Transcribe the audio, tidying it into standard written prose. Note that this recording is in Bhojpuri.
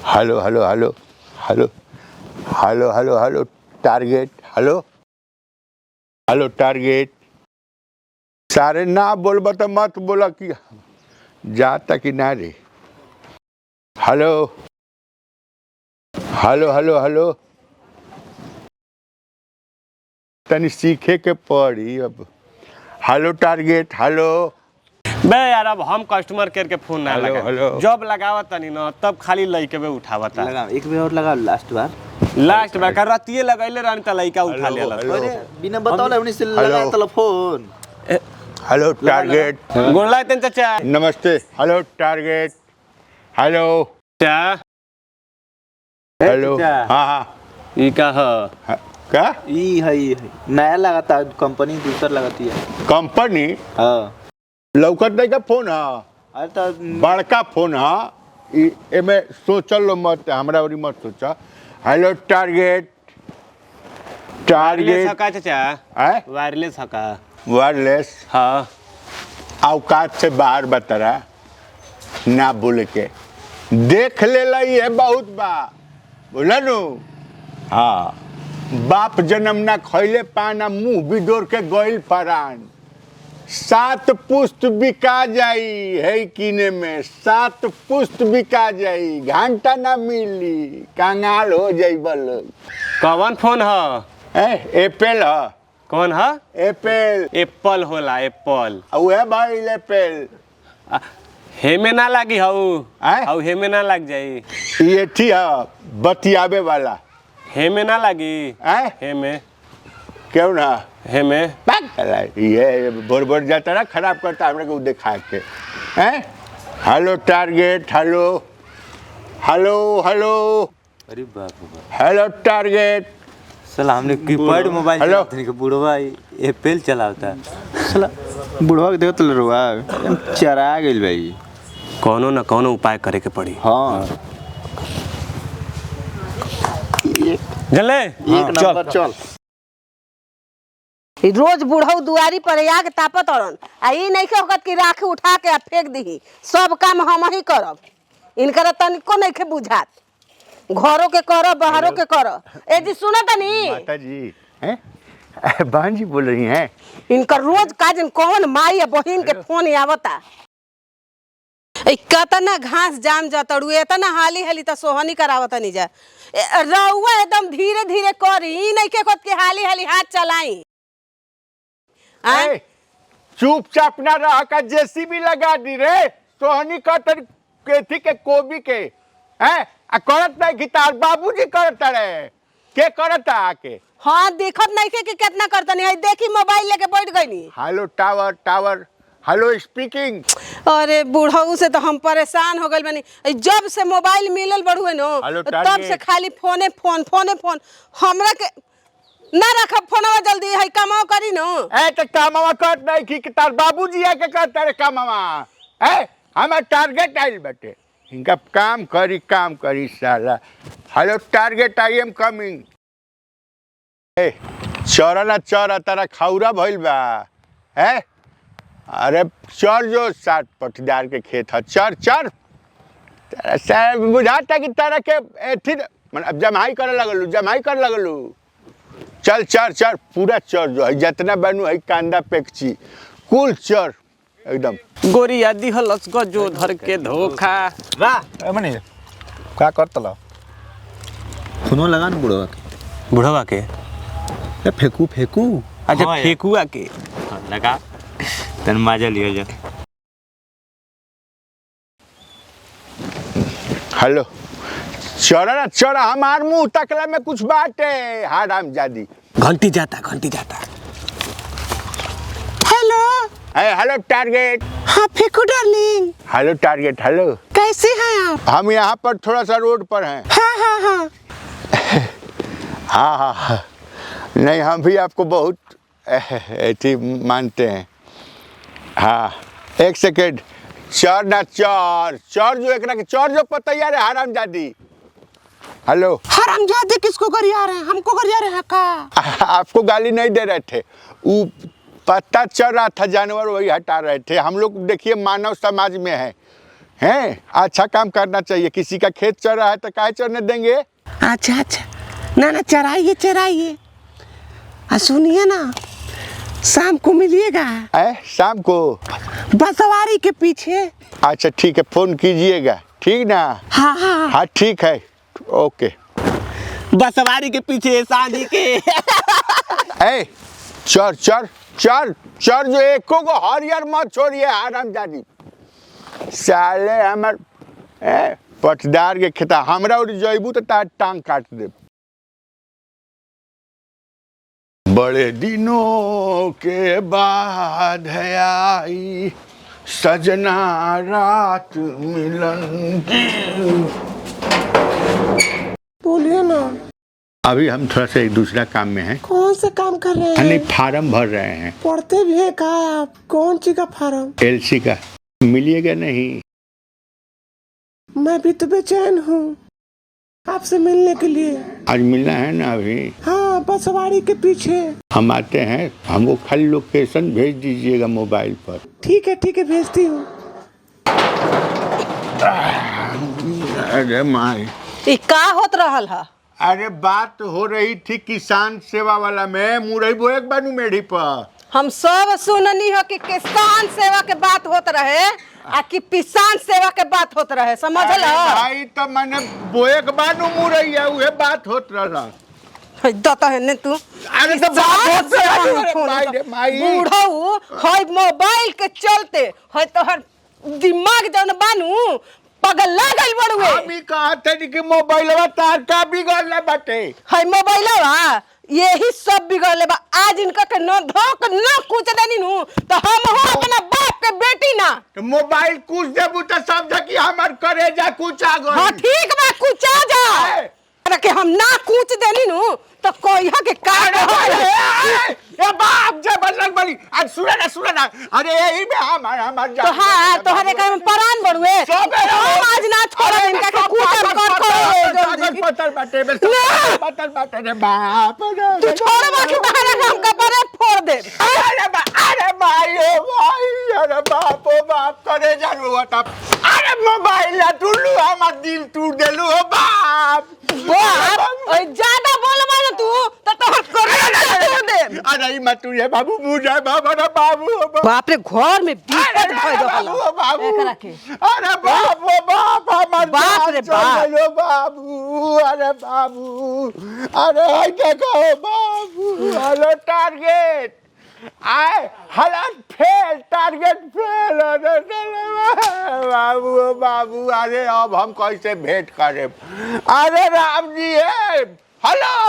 Hello hello hello hello hello hello hello target hello hello target सारे ना बोलबा तो मत बोला कि जाता कि ना रे। हेलो हेलो हेलो हेलो तनी सीखे के पड़ी अब। हेलो टारगेट हेलो बे यार अब हम कस्टमर केयर के फोन ना हेलो लगा हेलो जब लगावा तनी न तब खाली लइके बे उठावता लगा एक बार और लगा लास्ट बार बार रतिये लगैले रहनी त लइका उठा हेलो, लेला हेलो। अरे बिना बताओ उन्हीं से हेलो। लगा टेलीफोन। हेलो टारगेट गोला तन चाचा नमस्ते हेलो टारगेट हेलो चा हेलो चाचा हाँ हाँ ई का ह हाँ, क्या ई है नया लगाता कंपनी दूसर लगाती है। कंपनी हाँ लौकत नहीं का फोन है अरे तो बड़का फोन है एमे सोचल लो मत हमरा ओरी मत सोचा। हेलो टारगेट वायरलेस टारगेट हका चाचा है वायरलेस हका वायरलेस हाँ औकात से बाहर बतरा ना बोले के देख ले लई है बहुत बा बोला नु हाँ बाप जन्म ना खैले पाना मुंह बिडोर के गइल परान 7 पुस्त बिका जाई है किने में 7 पुस्त बिका जाई घंटा ना मिली कंगाल हो जाई बल कौन फोन ह एप्पल है कौन ह एप्पल एप्पल होला एप्पल उहे भाई एप्पल हेमे ना लागी हऊ आय? हऊ हेमे ना लाग जाई ये थी बतियाबे वाला हेमे ना लागी हैं हेमे क्यों ना हेमे ये बोर बोर जाता ना खराब करता हमने को देखा के हैं। Hello target hello hello hello अरे बाप रे बाप हेलो टारगेट साला हमने कीपैड मोबाइल हेलो। चलाते नहीं बुढ़वा एप्पल चलाता साला बुढ़वा के देखत रुआ चरा गेल भाई। कोनो ना कोनो उपाय करे के पड़ी हाँ जले एक नंबर चल रोज बुढ़ऊ दुआरी पर आग तापत अड़न आ ई नहीं के होकत कि राख उठा के आ फेंक दही सब काम हम ही करब इनकर तनिको नहीं के बुझात घरों के करो बाहरों के करो। ए जी सुनो तनी माता जी हैं बहन जी बोल रही हैं इनकर रोज काजन कौन माई या बहिन के फोन आवता कतना घास जाम जातड़ू एतना हाली हाली त सोहनी करावत नहीं जा रउआ एकदम धीरे धीरे करी ई नहीं के कहत कि हाली हाली हाथ चलाई ए, चुपचाप ना रह का जेसीबी लगा दी रे सोहनी कतर केथी के कोबी के हैं आ करत नहीं कि तार बाबूजी करत रहे के करता आके। हाँ देखत नहीं के कि कितना करतनी है देखी मोबाइल लेके बैठ गईनी। Hello tower tower hello speaking अरे बुढ़ऊ से तो हम परेशान हो गए बनी जब से मोबाइल मिलल बढ़ुए नो हेलो तब टारगेट। से खाली फोने फोन हमरा के ना रखब फोनवा जल्दी है कामवा करी नो। ए तो कामवा करत नहीं कि तार बाबूजी आके करता रे कामवा ए हमार टारगेट आइल बटे इनका काम करी साला। Hello target I am coming ए चरा ना चरा तारा खौरा भइल बा है अरे चर जो 60 पटीदार के खेत है चर चर तारा बुझाता कि तारा के एथी मतलब जमाई करे लगलू चल चर चर पूरा चर जो है जितना बनू है कांदा पेक्ची कुल चर एकदम गोरिया दिहलस गजो धर के धोखा वाह मनी क्या करतला फोनो लगा ना बुढ़वा के बुढ़वा के फेंकू फेंकू अच्छा हाँ यार। फेकुआ के लगा तन मजा लियो जा। हेलो चरा ना चरा हमार मुंह तकला में कुछ बाटे हराम जादी घंटी जाता हेलो हेलो टारगेट हाँ फेकू डार्लिंग हेलो टारगेट हेलो कैसे हैं आप हम यहाँ पर थोड़ा सा रोड पर हैं। हाँ हाँ हाँ नहीं हम भी आपको बहुत ऐसी मानते हैं। हाँ एक सेकेंड चर ना चर चर जो एक चर जो पतैया रे हराम जादी। हेलो हरामजादे किसको गरिया रहे हैं हमको गरिया रहे हैं का आपको गाली नहीं दे रहे थे वो पत्ता चल रहा था जानवर वही हटा रहे थे हम लोग देखिए मानव समाज में है हैं? अच्छा काम करना चाहिए। किसी का खेत चल रहा है तो काहे चढ़ने देंगे? अच्छा अच्छा, ना चराइए चराइए। सुनिए ना, शाम को मिलिएगा शाम को? बसवारी के पीछे। अच्छा ठीक है, फोन कीजिएगा, ठीक ना? हाँ हाँ हाँ ठीक है, ओके। बसवारी के पीछे शादी के। चर चर चर चर, जो एको को हरियर मत छोड़िए हरामजादी साले। हमर पटदार के खेता हमरा उड़ जइबू तो तार टांग काट दे। बड़े दिनों के बाद है आई सजना रात मिलन की। बोलिए ना। अभी हम थोड़ा सा एक दूसरा काम में हैं। कौन से काम कर रहे नहीं, हैं? फार्म भर रहे हैं। पढ़ते भी है का आप? कौन सी का फार्म? एलसी का। मिलिएगा नहीं? मैं भी तो बेचैन हूँ आपसे मिलने के लिए। आज मिलना है ना? अभी हाँ, बसवाड़ी के पीछे। हम आते हैं, हमको खाली लोकेशन भेज दीजिएगा मोबाइल पर। ठीक है भेजती हूँ। अरे माई, ई का होत रहल है? अरे बात हो रही थी किसान सेवा वाला में, मुरई बोए के बानू मेढ़ी पर। हम सब सुननी हो कि किसान सेवा के बात होत रहे आ कि किसान सेवा के बात होत रहे, समझल? अरे भाई तो मैंने बोए के बानू मुरई है, उहे बात होत रहा। दता है ने तू। अरे तो बात होत रहा रे माई। बूढ़ऊ होय मोबाइल के चलते होय तोहर दिमाग जौन बानू पगला गइल बड़ुए। हम ही कहते नहीं कि मोबाइलवा तार का बिगड़ले बाटे। है मोबाइलवा यही सब बिगड़ले बा। आज इनका के न धोक न कुछ देनी नु तो हम हो अपना बाप के बेटी ना। तो मोबाइल कुछ देबू तो समझ कि हमार करेजा कुछ आ गई। हां ठीक बा, कुछ आ जा। अरे के हम ना कुछ देनी नु तो कोई के का ए बाप जय बजरंग बली। आज सुना ना अरे यही में हमार जा। तो हां तोहरे का में परान बड़ुए। हम आज ना छोड़ इनका के कुछ कर जल्दी पत्थर बाटे रे बाप। तू छोड़ बाकी बाहर हम कपड़े फोड़ दे। अरे भाई ओ भाई, अरे बाप ओ बाप करे जानो हटा। अरे मोबाइल ला टुल्लू हमार दिल टूट देलू हो बाप। बाप ओए ज्यादा बोलबा ना तू तो तोहर करे तोड़ दे। अरे ई मत रे बाबू, मुझे बाबा रे बाबू। बाप रे घर में बीपत भई रहल एकरा के। अरे बाप ओ बाप, हमार बाप रे बाप। बाबू, अरे बाबू, अरे हाय देखो बाबू। हेलो टारगेट आए हालत फेल, टारगेट फेल। अरे बाबू बाबू, अरे अब हम कैसे भेंट करे? अरे राम जी है। हेलो